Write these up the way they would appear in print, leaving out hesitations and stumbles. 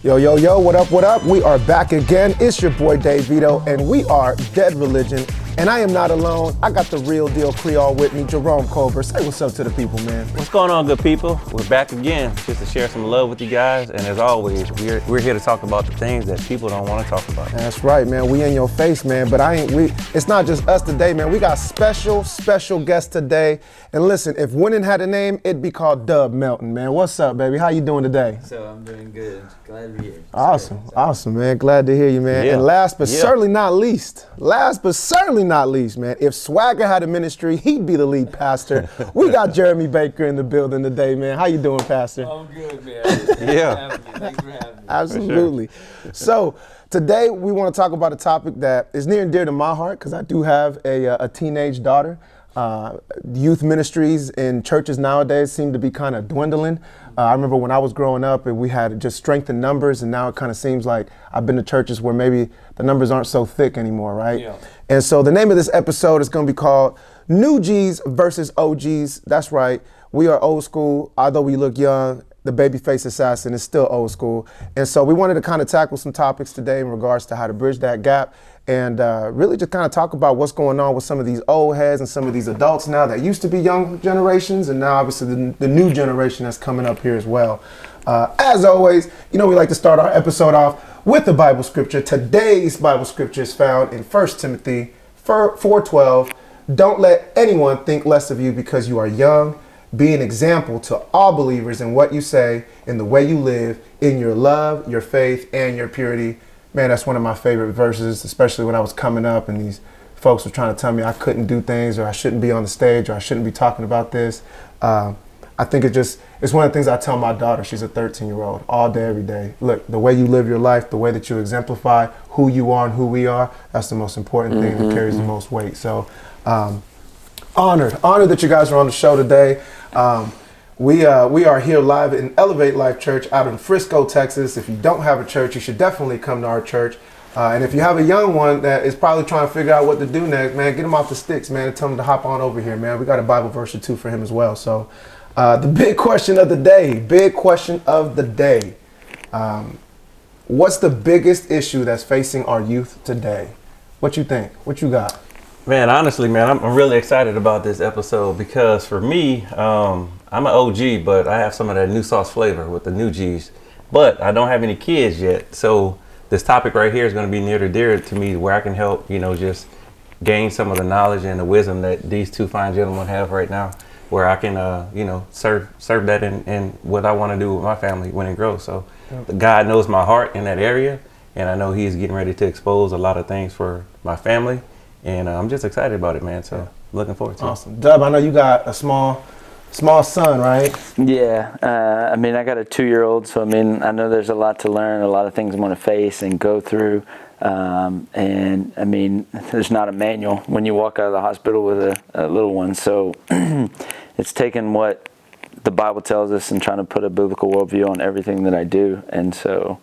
Yo, yo, yo, what up, what up? We are back again. It's your boy Dayvito, and we are Dead Religion. And I am not alone. I got the real deal Creole with me, Jerome Colbert. Say what's up to the people, man. What's going on, good people? We're back again just to share some love with you guys. And as always, we're here to talk about the things that people don't want to talk about. That's right, man. We in your face, man. But it's not just us today, man. We got special guests today. And listen, if winning had a name, it'd be called Dub Melton, man. What's up, baby? How you doing today? So I'm doing good. Glad to be here. Awesome, man. Glad to hear you, man. Yeah. And last but certainly not least, man, if Swagger had a ministry, he'd be the lead pastor. We got Jeremy Baker in the building today, man. How you doing, Pastor? I'm good, man. Yeah. Thanks for having me. Absolutely. So today we want to talk about a topic that is near and dear to my heart because I do have a teenage daughter. Youth ministries in churches nowadays seem to be kind of dwindling. I remember when I was growing up and we had just strength in numbers, and now it kind of seems like I've been to churches where maybe the numbers aren't so thick anymore, right? Yeah. And so the name of this episode is going to be called New G's versus OGs. That's right. We are old school. Although we look young, the babyface assassin is still old school. And so we wanted to kind of tackle some topics today in regards to how to bridge that gap and really just kind of talk about what's going on with some of these old heads and some of these adults now that used to be young generations, and now obviously the new generation that's coming up here as well. As always, we like to start our episode off with the Bible scripture. Today's Bible scripture is found in 1 Timothy 4:12. Don't let anyone think less of you because you are young. Be an example to all believers in what you say, in the way you live, in your love, your faith, and your purity. Man, that's one of my favorite verses, especially when I was coming up and these folks were trying to tell me I couldn't do things, or I shouldn't be on the stage, or I shouldn't be talking about this. I think it's one of the things I tell my daughter. She's a 13-year-old, all day, every day. Look, the way you live your life, the way that you exemplify who you are and who we are, that's the most important thing that carries the most weight. So honored that you guys are on the show today. We are here live in Elevate Life Church out in Frisco, Texas. If you don't have a church, you should definitely come to our church. And if you have a young one that is probably trying to figure out what to do next, man, get him off the sticks, man, and tell him to hop on over here, man. We got a Bible verse or two for him as well. So the big question of the day, what's the biggest issue that's facing our youth today? What you think? What you got? Man, honestly, man, I'm really excited about this episode because for me, I'm an OG, but I have some of that new sauce flavor with the new G's. But I don't have any kids yet. So this topic right here is going to be near to dear to me, where I can help, just gain some of the knowledge and the wisdom that these two fine gentlemen have right now, where I can, serve that in what I want to do with my family when it grows. So God knows my heart in that area, and I know he's getting ready to expose a lot of things for my family. And I'm just excited about it, man. So looking forward to it. Awesome. Dub, I know you got a small son, right? Yeah. I got a 2-year-old, so I know there's a lot to learn, a lot of things I'm going to face and go through. There's not a manual when you walk out of the hospital with a little one. So it's taking what the Bible tells us and trying to put a biblical worldview on everything that I do. And so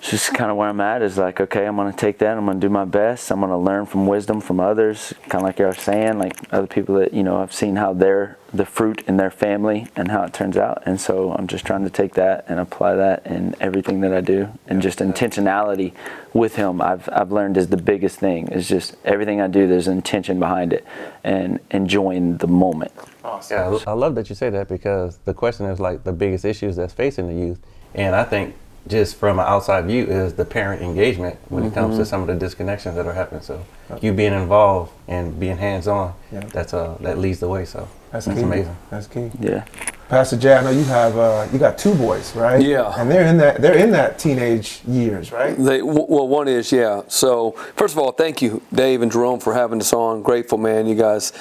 it's just kind of where I'm at is like, okay, I'm going to take that. I'm going to do my best. I'm going to learn from wisdom from others, kind of like you were saying, like other people that, I've seen how they're the fruit in their family and how it turns out. And so I'm just trying to take that and apply that in everything that I do. And just intentionality with him, I've learned is the biggest thing. Is just everything I do, there's intention behind it and enjoying the moment. Awesome. Yeah, I love that you say that because the question is like the biggest issues that's facing the youth. And I think just from an outside view is the parent engagement when it comes to some of the disconnections that are happening. So you being involved and being hands-on, that leads the way. So that's amazing. That's key. Yeah. Pastor Jay, I know you have you got 2 boys, right? Yeah. And they're in that teenage years, right? One is, yeah. So first of all, thank you, Dave and Jerome, for having us on. Grateful, man. You guys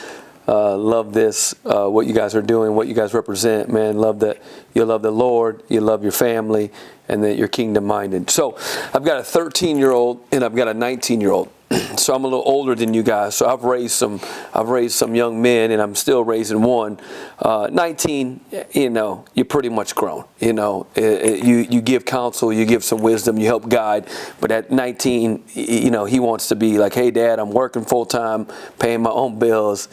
love this, what you guys are doing, what you guys represent, man. Love that you love the Lord, you love your family, and that you're kingdom minded. So I've got a 13-year-old and I've got a 19-year-old. So I'm a little older than you guys. So I've raised some young men, and I'm still raising one. 19, you're pretty much grown. You give counsel, you give some wisdom, you help guide. But at 19, he wants to be like, hey, Dad, I'm working full time, paying my own bills.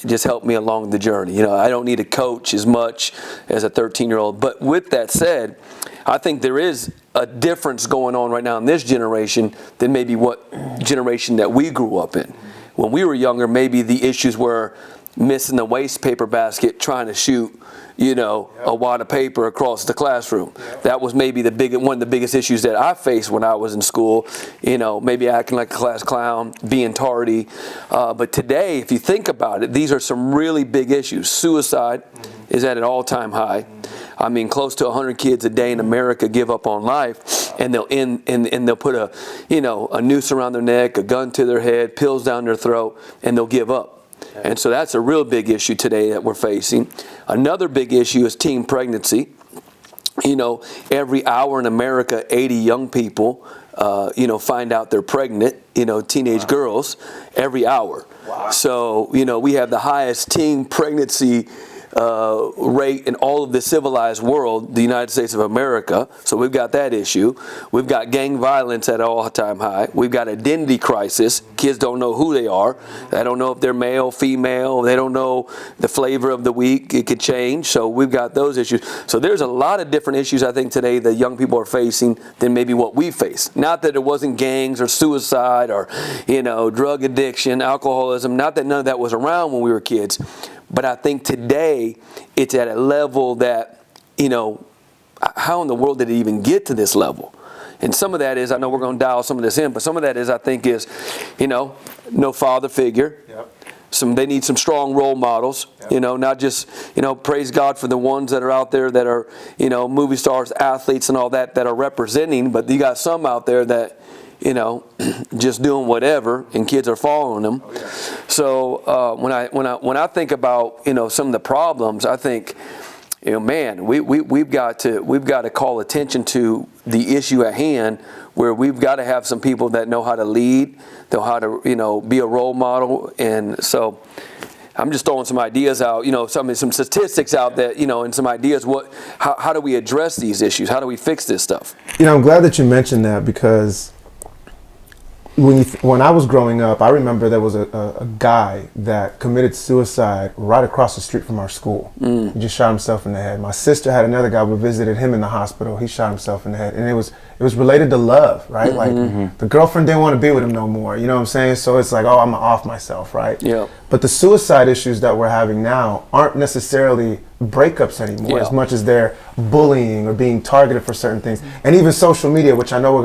Just help me along the journey. I don't need a coach as much as a 13-year-old. But with that said, I think there is a difference going on right now in this generation than maybe what generation that we grew up in. When we were younger, maybe the issues were missing the waste paper basket trying to shoot, a wad of paper across the classroom. That was maybe one of the biggest issues that I faced when I was in school. Maybe acting like a class clown, being tardy. But today, if you think about it, these are some really big issues. Suicide is at an all-time high. I mean, close to 100 kids a day in America give up on life, and they'll put a noose around their neck, a gun to their head, pills down their throat, and they'll give up. And so that's a real big issue today that we're facing. Another big issue is teen pregnancy. Every hour in America, 80 young people, find out they're pregnant, teenage girls, every hour. Wow. So, we have the highest teen pregnancy rate in all of the civilized world, the United States of America. So we've got that issue. We've got gang violence at an all-time high. We've got identity crisis. Kids don't know who they are. They don't know if they're male, female. They don't know the flavor of the week. It could change. So we've got those issues. So there's a lot of different issues, I think, today that young people are facing than maybe what we face. Not that it wasn't gangs or suicide or, drug addiction, alcoholism. Not that none of that was around when we were kids. But I think today it's at a level that, how in the world did it even get to this level? And some of that is, I know we're going to dial some of this in, but some of that is, I think, is, no father figure. Yep. They need some strong role models, yep. Not just, praise God for the ones that are out there that are, movie stars, athletes and all that are representing, but you got some out there that, just doing whatever, and kids are following them. Oh, yeah. So when I think about some of the problems, I think man, we've got to call attention to the issue at hand, where we've got to have some people that know how to lead, know how to be a role model, and so. I'm just throwing some ideas out, some statistics out that, and some ideas. How do we address these issues? How do we fix this stuff? I'm glad that you mentioned that, because when I was growing up, I remember there was a guy that committed suicide right across the street from our school. He just shot himself in the head. My sister had another guy. We visited him in the hospital. He shot himself in the head, and it was related to love, right? Like the girlfriend didn't want to be with him no more. You know what I'm saying? So it's like, oh, I'm off myself, right? Yeah. But the suicide issues that we're having now aren't necessarily breakups anymore, as much as they're bullying or being targeted for certain things. And even social media, which I know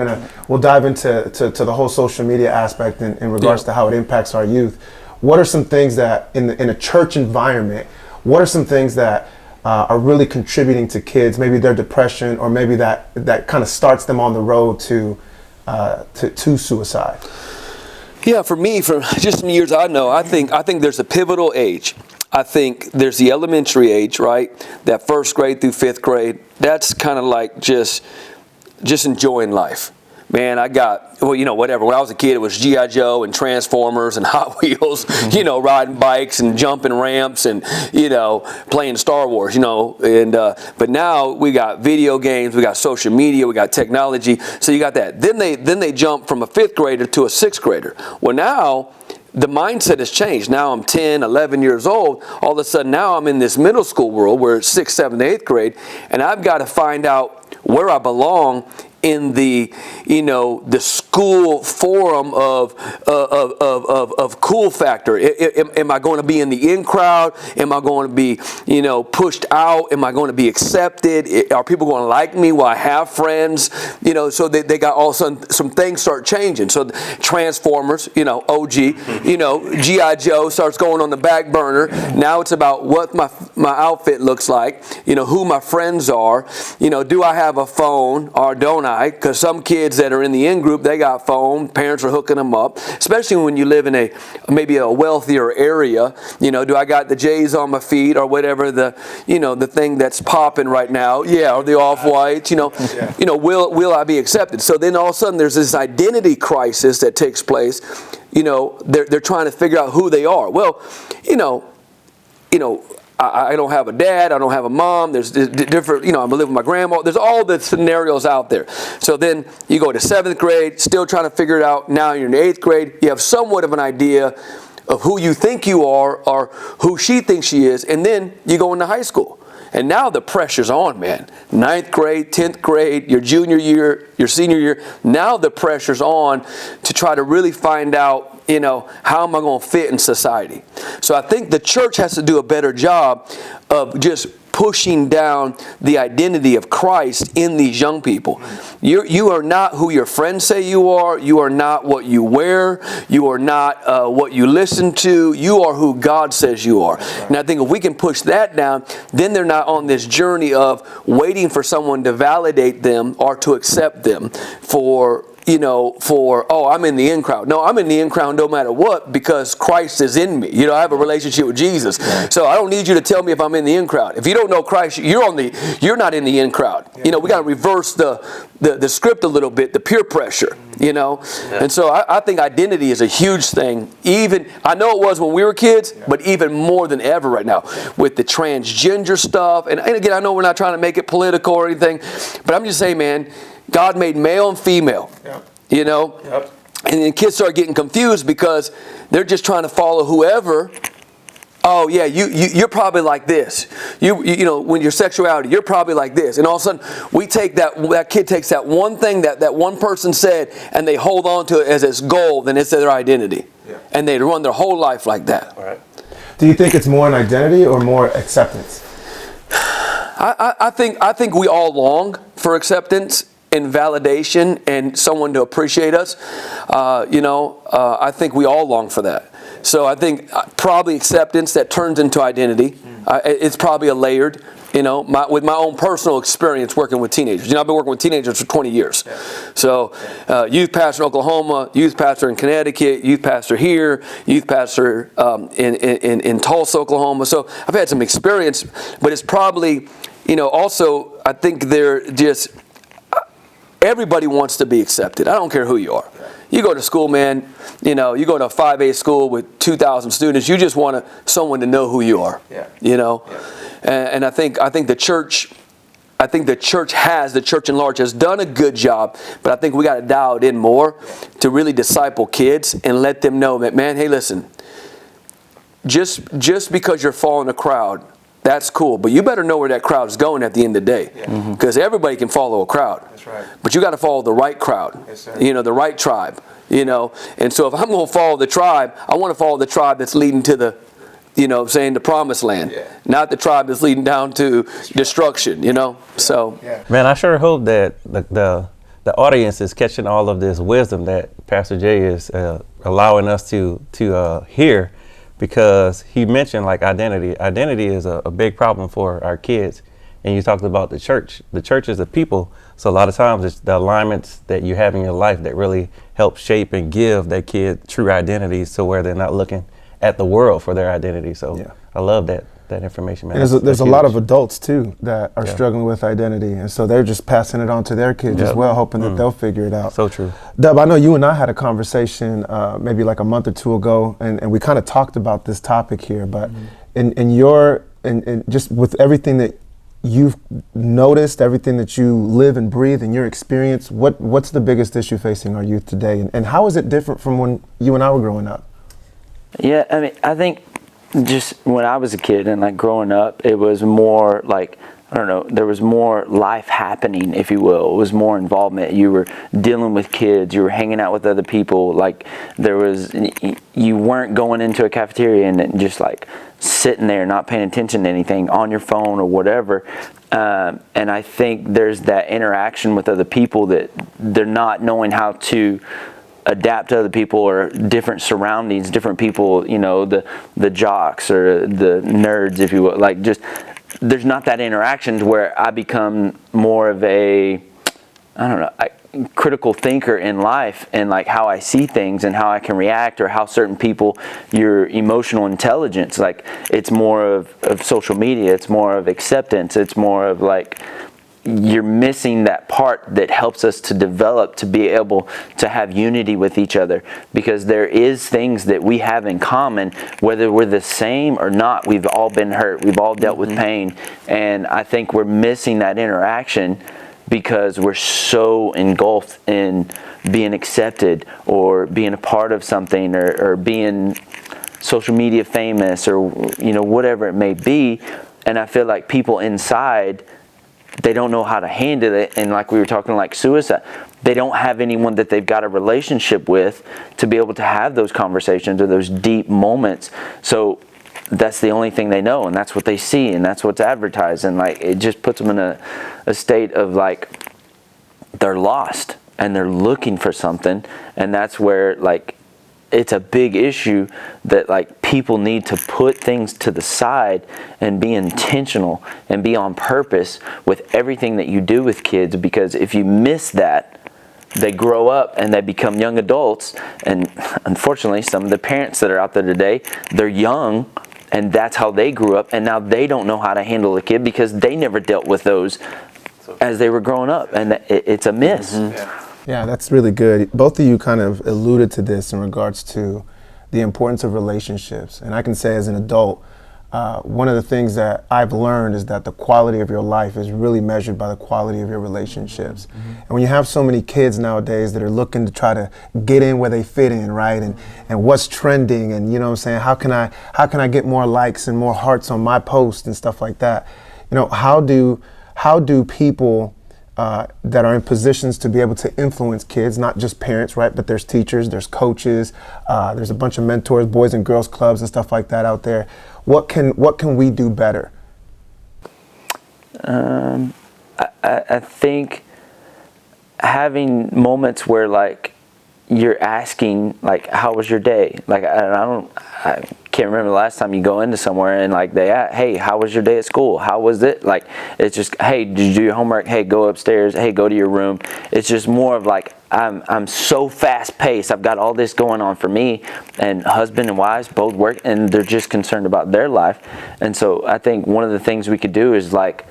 we'll dive into the whole social media aspect in regards to how it impacts our youth. What are some things that in a church environment, what are some things that are really contributing to kids, maybe their depression, or maybe that kind of starts them on the road to suicide? Yeah, for me, from just some years I know, I think there's a pivotal age. I think there's the elementary age, right? That first grade through fifth grade. That's kind of like just enjoying life. Man, whatever. When I was a kid, it was G.I. Joe and Transformers and Hot Wheels, riding bikes and jumping ramps and, playing Star Wars, but now we got video games, we got social media, we got technology. So you got that. Then they jump from a fifth grader to a sixth grader. Well, now the mindset has changed. Now I'm 10, 11 years old. All of a sudden now I'm in this middle school world where it's 6th, 7th, 8th grade, and I've got to find out where I belong in the school forum of cool factor. Am I going to be in the in crowd? Am I going to be pushed out? Am I going to be accepted? Are people going to like me? Will I have friends? So they got all of a sudden some things start changing. So Transformers, OG, G.I. Joe starts going on the back burner. Now it's about what my outfit looks like. Who my friends are. Do I have a phone or don't I? Because some kids that are in the in-group, they got phone. Parents are hooking them up. Especially when you live in maybe a wealthier area. Do I got the J's on my feet or whatever the thing that's popping right now? Yeah, or the off-whites. Will I be accepted? So then all of a sudden there's this identity crisis that takes place. They're trying to figure out who they are. Well, I don't have a dad, I don't have a mom, there's different, I'm living with my grandma, there's all the scenarios out there. So then you go to 7th grade, still trying to figure it out. Now you're in 8th grade, you have somewhat of an idea of who you think you are or who she thinks she is, and then you go into high school. And now the pressure's on, man. 9th grade, 10th grade, your junior year, your senior year. Now the pressure's on to try to really find out, how am I going to fit in society? So I think the church has to do a better job of just pushing down the identity of Christ in these young people. You are not who your friends say you are. You are not what you wear. You are not what you listen to. You are who God says you are. And I think if we can push that down, then they're not on this journey of waiting for someone to validate them or to accept them for, I'm in the in crowd. No, I'm in the in crowd no matter what, because Christ is in me. I have a relationship with Jesus. So I don't need you to tell me if I'm in the in crowd. If you don't know Christ, you're not in the in crowd. We got to reverse the script a little bit, the peer pressure, And so I think identity is a huge thing. Even, I know it was when we were kids, but even more than ever right now with the transgender stuff. And again, I know we're not trying to make it political or anything, but I'm just saying, man, God made male and female, And then kids start getting confused because they're just trying to follow whoever. Oh yeah, you're probably like this. When your sexuality, you're probably like this. And all of a sudden, we take that kid takes that one thing that one person said, and they hold on to it as its gold, and it's their identity, and they run their whole life like that. All right. Do you think it's more an identity or more acceptance? I think we all long for acceptance and validation and someone to appreciate us. I think we all long for that. So I think probably acceptance that turns into identity. It's probably a layered, with my own personal experience working with teenagers. I've been working with teenagers for 20 years. So youth pastor in Oklahoma, youth pastor in Connecticut, youth pastor here, youth pastor in Tulsa, Oklahoma. So I've had some experience, but it's probably, also I think they're just, everybody wants to be accepted. I don't care who you are. You go to school, man, you go to a 5A school with 2,000 students, you just want someone to know who you are. And I think the church in large has done a good job, but I think we got to dial it in more to really disciple kids and let them know that, man, hey, listen, just because you're following a crowd, that's cool, but you better know where that crowd is going at the end of the day, because everybody can follow a crowd. That's right. But you got to follow the right crowd, the right tribe, And so if I'm going to follow the tribe, I want to follow the tribe that's leading to the, the promised land, not the tribe that's leading down to destruction, So, man, I sure hope that the audience is catching all of this wisdom that Pastor Jay is allowing us to hear. Because he mentioned like identity. Identity is a big problem for our kids. And you talked about the church. The church is a people. So a lot of times it's the alignments that you have in your life that really help shape and give that kid true identity, so where they're not looking at the world for their identity. So I love that information, man. There's a lot of adults too that are struggling with identity, and so they're just passing it on to their kids as well, hoping that they'll figure it out. So true. Dub, I know you and I had a conversation maybe like a month or two ago, and we kind of talked about this topic here, but in just with everything that you've noticed, everything that you live and breathe in your experience, what's the biggest issue facing our youth today, and how is it different from when you and I were growing up? Yeah, I mean, I think just when I was a kid and like growing up, it was more like, I don't know, there was more life happening, if you will. It was more involvement. You were dealing with kids, you were hanging out with other people. Like you weren't going into a cafeteria and just like sitting there not paying attention to anything on your phone or whatever. And I think there's that interaction with other people that they're not knowing how to adapt to other people or different surroundings, different people, the jocks or the nerds, if you will. Like just, there's not that interaction to where I become more of a, critical thinker in life and like how I see things and how I can react, or how certain people, your emotional intelligence, like it's more of social media, it's more of acceptance, it's more of like, you're missing that part that helps us to develop, to be able to have unity with each other, because there is things that we have in common, whether we're the same or not. We've all been hurt, we've all dealt with pain, and I think we're missing that interaction because we're so engulfed in being accepted or being a part of something, or being social media famous, or whatever it may be. And I feel like people inside, they don't know how to handle it. And like we were talking, like suicide, they don't have anyone that they've got a relationship with to be able to have those conversations or those deep moments. So that's the only thing they know, and that's what they see, and that's what's advertised. And like, it just puts them in a state of like, they're lost and they're looking for something. And that's where like, it's a big issue that like people need to put things to the side and be intentional and be on purpose with everything that you do with kids. Because if you miss that, they grow up and they become young adults. And unfortunately, some of the parents that are out there today, they're young and that's how they grew up. And now they don't know how to handle a kid because they never dealt with those as they were growing up. And it's a miss. Yeah, that's really good. Both of you kind of alluded to this in regards to the importance of relationships. And I can say as an adult, one of the things that I've learned is that the quality of your life is really measured by the quality of your relationships. And when you have so many kids nowadays that are looking to try to get in where they fit in, right? And what's trending, and you know what I'm saying, how can I get more likes and more hearts on my post and stuff like that? You know, how do people that are in positions to be able to influence kids, not just parents, right? But there's teachers, there's coaches, there's a bunch of mentors, boys and girls clubs and stuff like that out there. What can we do better? I think having moments where like you're asking like, how was your day? Like I can't remember the last time you go into somewhere and like they ask, hey, how was your day at school? How was it? Like, it's just, hey, did you do your homework? Hey, go upstairs. Hey, go to your room. It's just more of like, I'm so fast paced. I've got all this going on for me, and husband and wives both work and they're just concerned about their life. And so I think one of the things we could do is like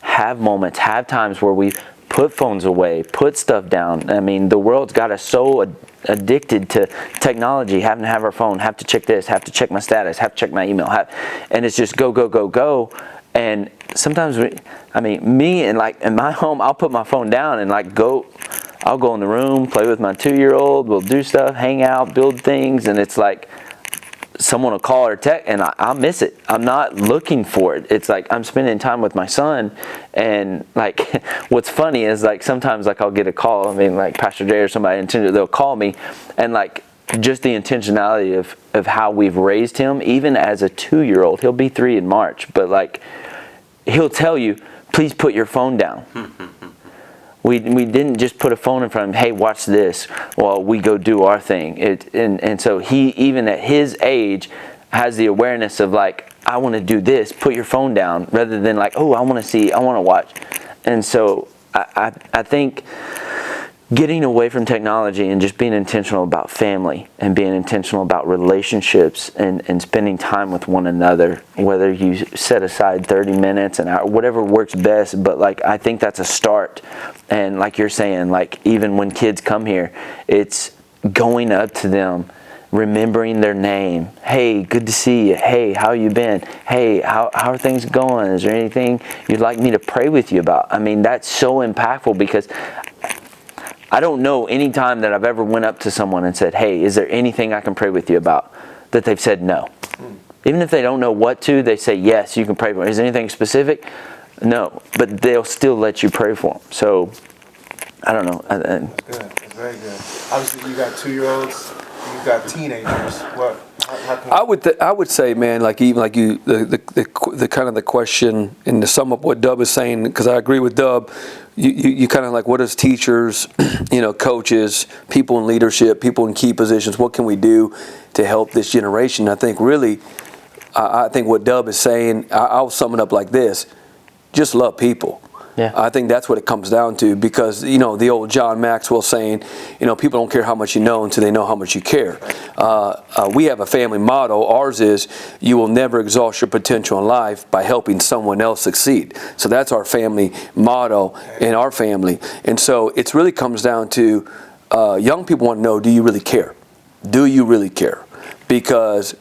have moments, have times where we put phones away, put stuff down. I mean, the world's got us so addicted to technology, having to have our phone, have to check this, have to check my status, have to check my email, and it's just go, go, go, go. And sometimes me and like in my home, I'll put my phone down and like I'll go in the room, play with my 2-year-old, we'll do stuff, hang out, build things, and it's like someone will call or text and I'll miss it. I'm not looking for it. It's like I'm spending time with my son, and like what's funny is like sometimes like I'll get a call. I mean, like Pastor Jay or somebody they'll call me, and like just the intentionality of how we've raised him, even as a 2-year-old. He'll be 3 in March, but like he'll tell you, please put your phone down. We didn't just put a phone in front of him, hey, watch this, while we go do our thing. And so he, even at his age, has the awareness of like, I want to do this, put your phone down, rather than like, oh, I want to see, I want to watch. And so I think getting away from technology and just being intentional about family and being intentional about relationships and spending time with one another, whether you set aside 30 minutes, an hour, whatever works best. But like, I think that's a start. And like you're saying, like even when kids come here, it's going up to them, remembering their name. Hey, good to see you. Hey, how you been? Hey, how are things going? Is there anything you'd like me to pray with you about? I mean, that's so impactful, because I don't know any time that I've ever went up to someone and said, hey, is there anything I can pray with you about, that they've said no. Even if they don't know what to, they say, yes, you can pray for me. Is there anything specific? No, but they'll still let you pray for them. So, I don't know. That's good. That's very good. Obviously, you got 2-year-olds, you've got teenagers. What? I would say, man, like even like you, the kind of the question, and to sum up what Dub is saying, because I agree with Dub, you kind of like, what as teachers, coaches, people in leadership, people in key positions, what can we do to help this generation? I think really, I think what Dub is saying, I'll sum it up like this: just love people. Yeah. I think that's what it comes down to, because the old John Maxwell saying, people don't care how much you know until they know how much you care. We have a family motto. Ours is, you will never exhaust your potential in life by helping someone else succeed. So that's our family motto in our family. And so it really comes down to, young people want to know, do you really care? Do you really care? Because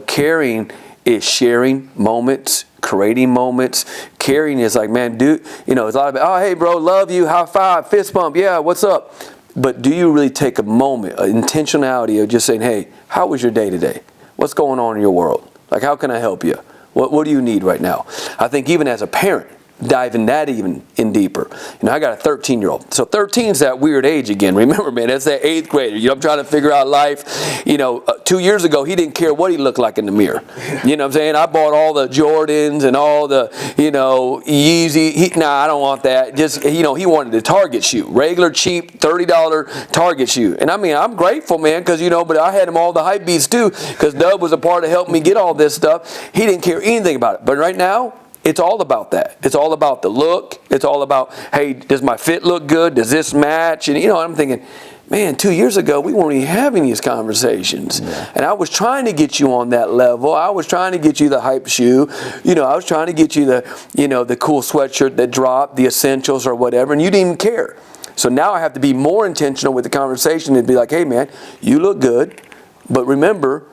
caring is sharing moments, creating moments. Caring is like, man, it's a lot of, oh, hey, bro, love you, high five, fist bump, yeah, what's up? But do you really take a moment, an intentionality of just saying, hey, how was your day today? What's going on in your world? Like, how can I help you? What do you need right now? I think even as a parent, diving that even in deeper. I got a 13-year-old. So 13's that weird age again. Remember, man, that's that 8th grader. I'm trying to figure out life. 2 years ago, he didn't care what he looked like in the mirror. You know what I'm saying? I bought all the Jordans and all the, Yeezy. I don't want that. Just, he wanted the Target shoe. Regular, cheap, $30 Target shoe. And I mean, I'm grateful, man, because, but I had him all the hype beats too, because Dub was a part of helping me get all this stuff. He didn't care anything about it. But right now, it's all about that. It's all about the look. It's all about, hey, does my fit look good? Does this match? And I'm thinking, man, 2 years ago, we weren't even having these conversations. Yeah. And I was trying to get you on that level. I was trying to get you the hype shoe. I was trying to get you the cool sweatshirt that dropped, the essentials or whatever, and you didn't even care. So now I have to be more intentional with the conversation and be like, hey, man, you look good. But remember,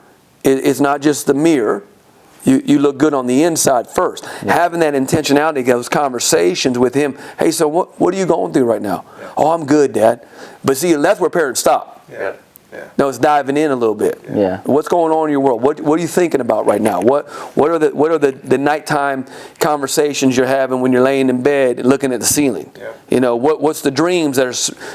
it's not just the mirror. You look good on the inside first. Yeah. Having that intentionality, those conversations with him. Hey, so what are you going through right now? Yeah. Oh, I'm good, Dad. But see, that's where parents stop. Yeah. Yeah. No, it's diving in a little bit. Yeah. What's going on in your world? What are you thinking about right now? What are the nighttime conversations you're having when you're laying in bed and looking at the ceiling? Yeah. What's the dreams that are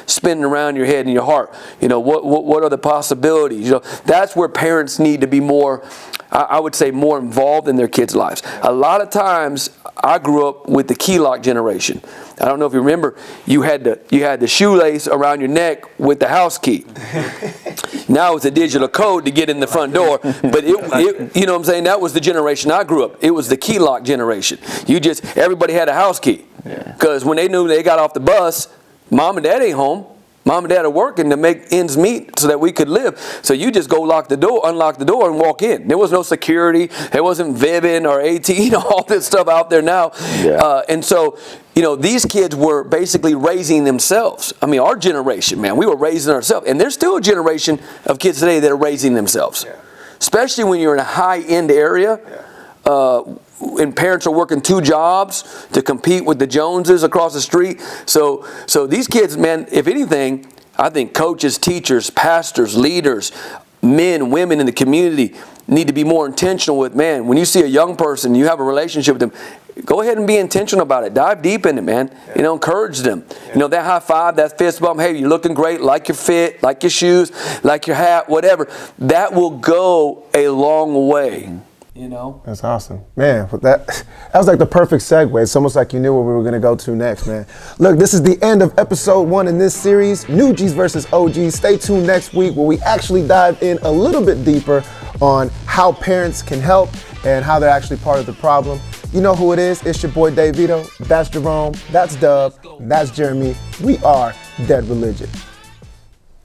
spinning around your head and your heart? What are the possibilities? That's where parents need to be more, I would say, more involved in their kids' lives. A lot of times, I grew up with the key lock generation. I don't know if you remember, you had the shoelace around your neck with the house key. Now it's a digital code to get in the front door. But you know what I'm saying? That was the generation I grew up. It was the key lock generation. Everybody had a house key. Because when they knew they got off the bus, mom and dad ain't home. Mom and dad are working to make ends meet so that we could live. So you just go unlock the door and walk in. There was no security. There wasn't Vivint or AT, all this stuff out there now. Yeah. And so, these kids were basically raising themselves. I mean, our generation, man, we were raising ourselves. And there's still a generation of kids today that are raising themselves. Yeah. Especially when you're in a high-end area. Yeah. And parents are working 2 jobs to compete with the Joneses across the street. So these kids, man, if anything, I think coaches, teachers, pastors, leaders, men, women in the community need to be more intentional with, man, when you see a young person, you have a relationship with them, go ahead and be intentional about it. Dive deep in it, man. Yeah. Encourage them. Yeah. That high five, that fist bump, hey, you're looking great, like your fit, like your shoes, like your hat, whatever. That will go a long way. Mm-hmm. That's awesome, man. That was like the perfect segue. It's almost like you knew where we were gonna go to next, man. Look, this is the end of episode 1 in this series, New G's versus OGs. Stay tuned next week where we actually dive in a little bit deeper on how parents can help and how they're actually part of the problem. You know who it is? It's your boy Dayvito. That's Jerome. That's Dub. That's Jeremy. We are Dead Religion.